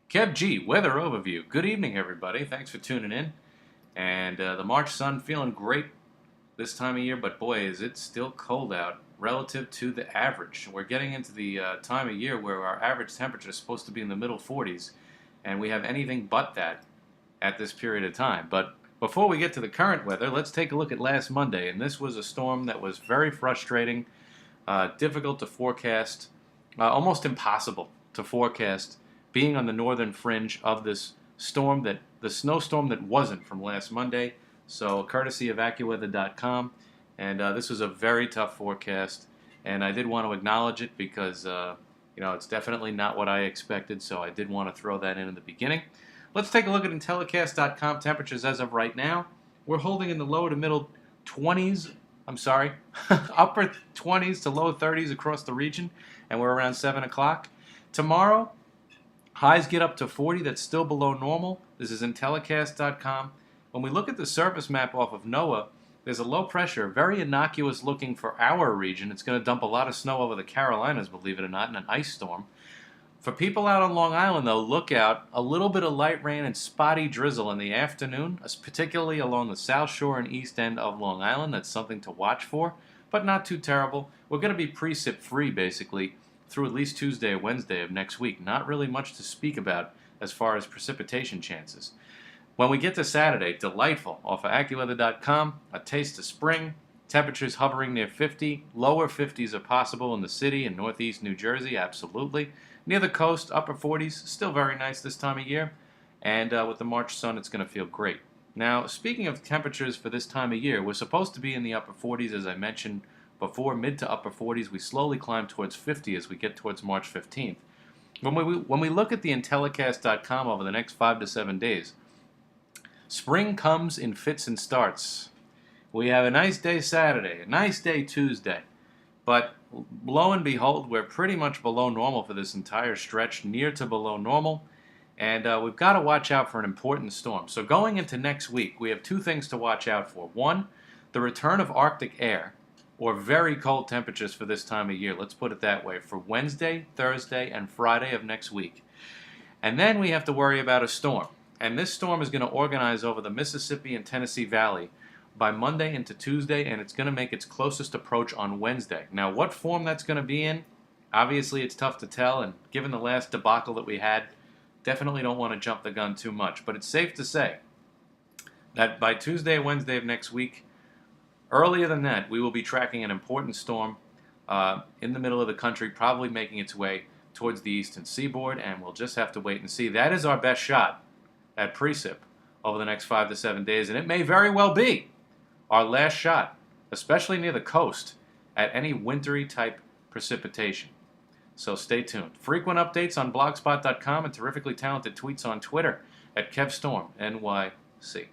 Kev G, weather overview. Good evening, everybody. Thanks for tuning in. And the March sun feeling great this time of year, but boy, is it still cold out relative to the average. We're getting into the time of year where our average temperature is supposed to be in the middle 40s, and we have anything but that at this period of time. But before we get to the current weather, let's take a look at last Monday. And this was a storm that was very frustrating, difficult to forecast, almost impossible to forecast, being on the northern fringe of this storm, that the snowstorm that wasn't from last Monday. So courtesy of AccuWeather.com, and this was a very tough forecast, and I did want to acknowledge it because it's definitely not what I expected, so I did want to throw that in the beginning. Let's take a look at Intellicast.com temperatures as of right now. We're holding in the low to middle 20s, upper 20s to low 30s across the region, and we're around 7 o'clock. Tomorrow, highs get up to 40, that's still below normal. This is Intellicast.com. When we look at the surface map off of NOAA, there's a low pressure, very innocuous looking for our region. It's going to dump a lot of snow over the Carolinas, believe it or not, in an ice storm. For people out on Long Island, though, look out. A little bit of light rain and spotty drizzle in the afternoon, particularly along the south shore and east end of Long Island. That's something to watch for, but not too terrible. We're going to be precip free, basically, through at least Tuesday or Wednesday of next week. Not really much to speak about as far as precipitation chances. When we get to Saturday, delightful. Off of AccuWeather.com, a taste of spring. Temperatures hovering near 50. Lower 50s are possible in the city and northeast New Jersey, absolutely. Near the coast, upper 40s, still very nice this time of year. And with the March sun, it's going to feel great. Now, speaking of temperatures for this time of year, we're supposed to be in the upper 40s, as I mentioned before, mid to upper 40s. We slowly climb towards 50 as we get towards March 15th. When we look at the Intellicast.com over the next 5 to 7 days, spring comes in fits and starts. We have a nice day Saturday, a nice day Tuesday, but lo and behold, we're pretty much below normal for this entire stretch, near to below normal, and we've got to watch out for an important storm. So going into next week, we have two things to watch out for. One, the return of Arctic air, or very cold temperatures for this time of year, let's put it that way, for Wednesday, Thursday, and Friday of next week. And then we have to worry about a storm. And this storm is going to organize over the Mississippi and Tennessee Valley by Monday into Tuesday, and it's going to make its closest approach on Wednesday. Now, what form that's going to be in, obviously it's tough to tell, and given the last debacle that we had, definitely don't want to jump the gun too much. But it's safe to say that by Tuesday or Wednesday of next week, earlier than that, we will be tracking an important storm in the middle of the country, probably making its way towards the eastern seaboard, and we'll just have to wait and see. That is our best shot at precip over the next 5 to 7 days, and it may very well be our last shot, especially near the coast, at any wintry type precipitation. So stay tuned. Frequent updates on blogspot.com and terrifically talented tweets on Twitter at KevStorm, NYC.